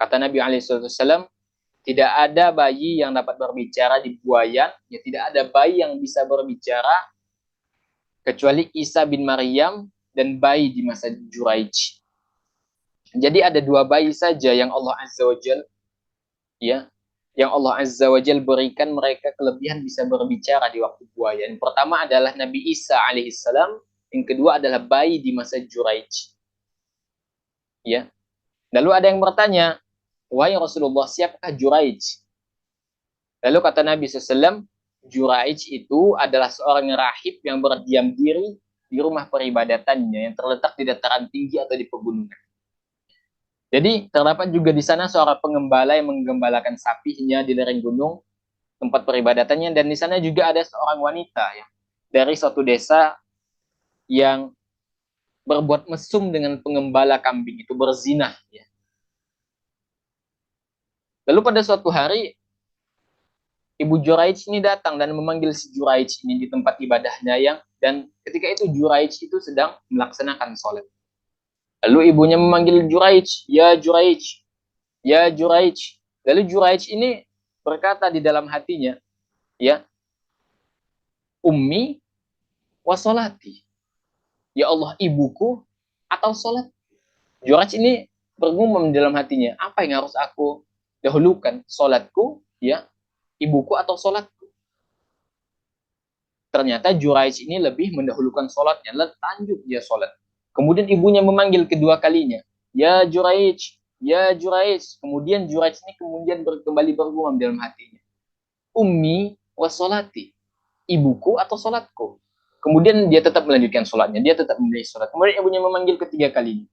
Kata Nabi SAW, tidak ada bayi yang dapat berbicara di buayan, ya tidak ada bayi yang bisa berbicara kecuali Isa bin Maryam dan bayi di masa Juraij. Jadi ada dua bayi saja yang Allah Azza wa Jal, ya, yang Allah Azza wa Jal berikan mereka kelebihan bisa berbicara di waktu buaya. Yang pertama adalah Nabi Isa alaihissalam, yang kedua adalah bayi di masa Juraij. Ya. Lalu ada yang bertanya, wahai Rasulullah, siapakah Juraij? Lalu kata Nabi SAW, Juraij itu adalah seorang rahib yang berdiam diri di rumah peribadatannya yang terletak di dataran tinggi atau di pegunungan. Jadi terdapat juga di sana seorang pengembala yang menggembalakan sapinya di lereng gunung tempat peribadatannya, dan di sana juga ada seorang wanita ya dari suatu desa yang berbuat mesum dengan pengembala kambing itu, berzinah ya. Lalu pada suatu hari Ibu Juraij ini datang dan memanggil si Juraij ini di tempat ibadahnya dan ketika itu Juraij itu sedang melaksanakan sholat. Lalu ibunya memanggil Juraij, ya Juraij, ya Juraij. Lalu Juraij ini berkata di dalam hatinya, ya, ummi wa sholati. Ya Allah, ibuku atau sholat. Juraij ini bergumam di dalam hatinya, apa yang harus aku dahulukan, sholatku, ya, ibuku atau sholatku. Ternyata Juraij ini lebih mendahulukan sholatnya, lanjut dia sholat. Kemudian ibunya memanggil kedua kalinya, ya Juraij, ya Juraij. Kemudian Juraij ini kembali bergumam dalam hatinya, ummi wa sholati, ibuku atau sholatku. Kemudian dia tetap melanjutkan sholatnya, dia tetap memilih sholat. Kemudian ibunya memanggil ketiga kalinya,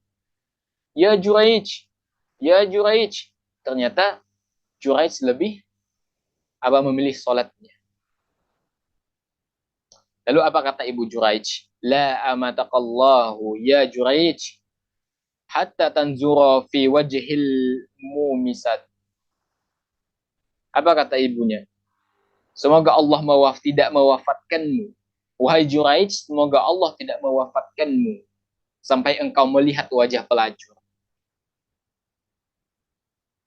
ya Juraij, ya Juraij. Ternyata Juraij lebih memilih sholatnya. Lalu apa kata ibu Juraij? La amatakallahu ya Juraij hatta tanzura fi wajhil mumisat. Apa kata ibunya? Semoga Allah tidak mewafatkanmu. Wahai Juraij, semoga Allah tidak mewafatkanmu sampai engkau melihat wajah pelacur.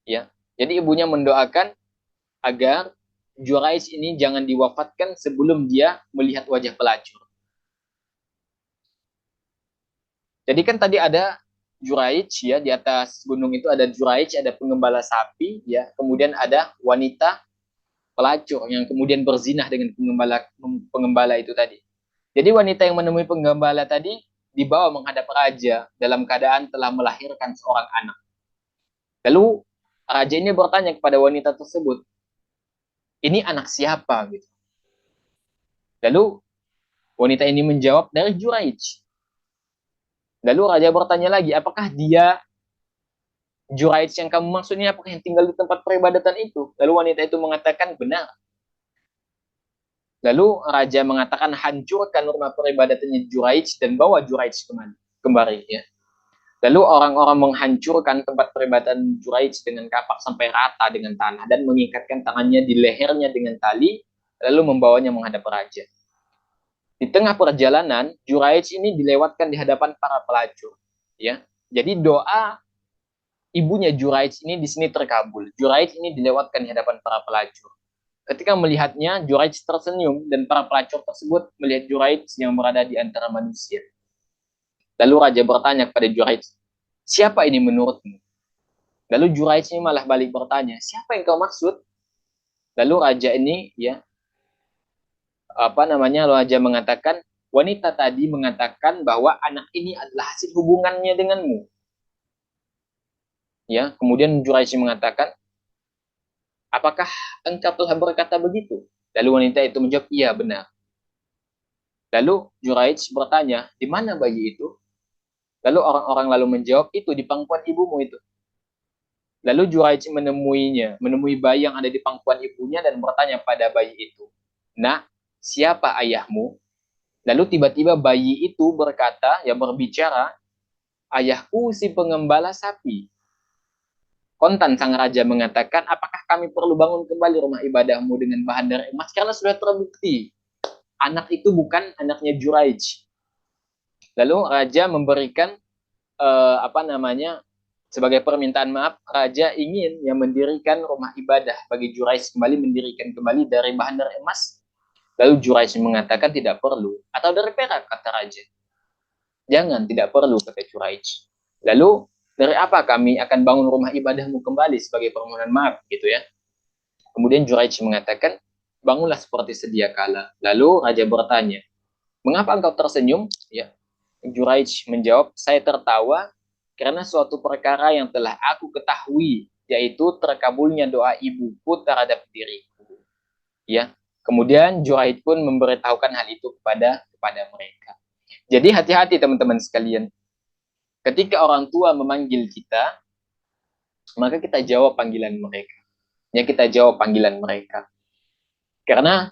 Ya. Jadi ibunya mendoakan agar Juraij ini jangan diwafatkan sebelum dia melihat wajah pelacur. Jadi kan tadi ada Juraij ya, di atas gunung itu ada Juraij, ada pengembala sapi ya, kemudian ada wanita pelacur yang kemudian berzinah dengan pengembala itu tadi. Jadi wanita yang menemui penggembala tadi dibawa menghadap raja dalam keadaan telah melahirkan seorang anak. Lalu raja ini bertanya kepada wanita tersebut, ini anak siapa gitu. Lalu wanita ini menjawab, dari Juraij. Lalu raja bertanya lagi, apakah dia Juraij yang kamu maksudnya, apakah yang tinggal di tempat peribadatan itu? Lalu wanita itu mengatakan benar. Lalu raja mengatakan hancurkan rumah peribadatannya Juraij dan bawa Juraij kembali ya. Lalu orang-orang menghancurkan tempat peribadatan Juraij dengan kapak sampai rata dengan tanah dan mengikatkan tangannya di lehernya dengan tali, lalu membawanya menghadap raja. Di tengah perjalanan, Juraij ini dilewatkan di hadapan para pelacur. Ya, jadi doa ibunya Juraij ini di sini terkabul. Juraij ini dilewatkan di hadapan para pelacur. Ketika melihatnya, Juraij tersenyum dan para pelacur tersebut melihat Juraij yang berada di antara manusia. Lalu raja bertanya kepada Juraij, siapa ini menurutmu? Lalu Juraij ini malah balik bertanya, siapa yang kau maksud? Lalu raja ini raja mengatakan, wanita tadi mengatakan bahwa anak ini adalah hasil hubungannya denganmu. Ya, kemudian Juraij mengatakan, apakah engkau telah berkata begitu? Lalu wanita itu menjawab, iya benar. Lalu Juraij bertanya, di mana bayi itu? Lalu orang-orang lalu menjawab, itu di pangkuan ibumu itu. Lalu Juraij menemui bayi yang ada di pangkuan ibunya dan bertanya pada bayi itu, nah, siapa ayahmu? Lalu tiba-tiba bayi itu berbicara, ayahku si pengembala sapi. Kontan sang raja mengatakan, apakah kami perlu bangun kembali rumah ibadahmu dengan bahan dari emas? Karena sudah terbukti, anak itu bukan anaknya Juraij. Lalu raja memberikan Sebagai permintaan maaf, raja ingin yang mendirikan rumah ibadah bagi Juraiz, kembali mendirikan kembali dari bahan dari emas. Lalu Juraiz mengatakan tidak perlu, atau dari perak, kata raja. Jangan, tidak perlu, kata Juraiz. Lalu dari apa kami akan bangun rumah ibadahmu kembali sebagai permohonan maaf, gitu ya. Kemudian Juraiz mengatakan, bangunlah seperti sedia kala. Lalu raja bertanya, mengapa engkau tersenyum? Ya, Juraiz menjawab, saya tertawa karena suatu perkara yang telah aku ketahui, yaitu terkabulnya doa ibuku terhadap diriku. Ya, kemudian Juraiz pun memberitahukan hal itu kepada mereka. Jadi hati-hati teman-teman sekalian. Ketika orang tua memanggil kita, maka kita jawab panggilan mereka. Ya, kita jawab panggilan mereka. Karena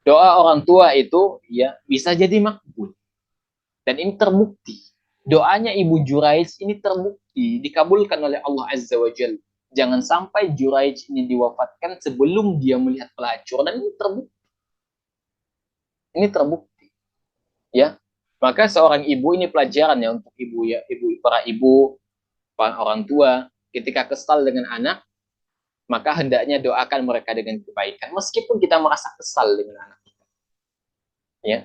doa orang tua itu ya bisa jadi makbul. Dan ini terbukti. Doanya Ibu Juraiz ini terbukti dikabulkan oleh Allah Azza wa Jalla. Jangan sampai Juraiz ini diwafatkan sebelum dia melihat pelacur, dan ini terbukti. Ini terbukti, ya. Maka seorang ibu ini pelajaran ya untuk ibu ya, para ibu, para orang tua, ketika kesal dengan anak, maka hendaknya doakan mereka dengan kebaikan meskipun kita merasa kesal dengan anak kita. Ya.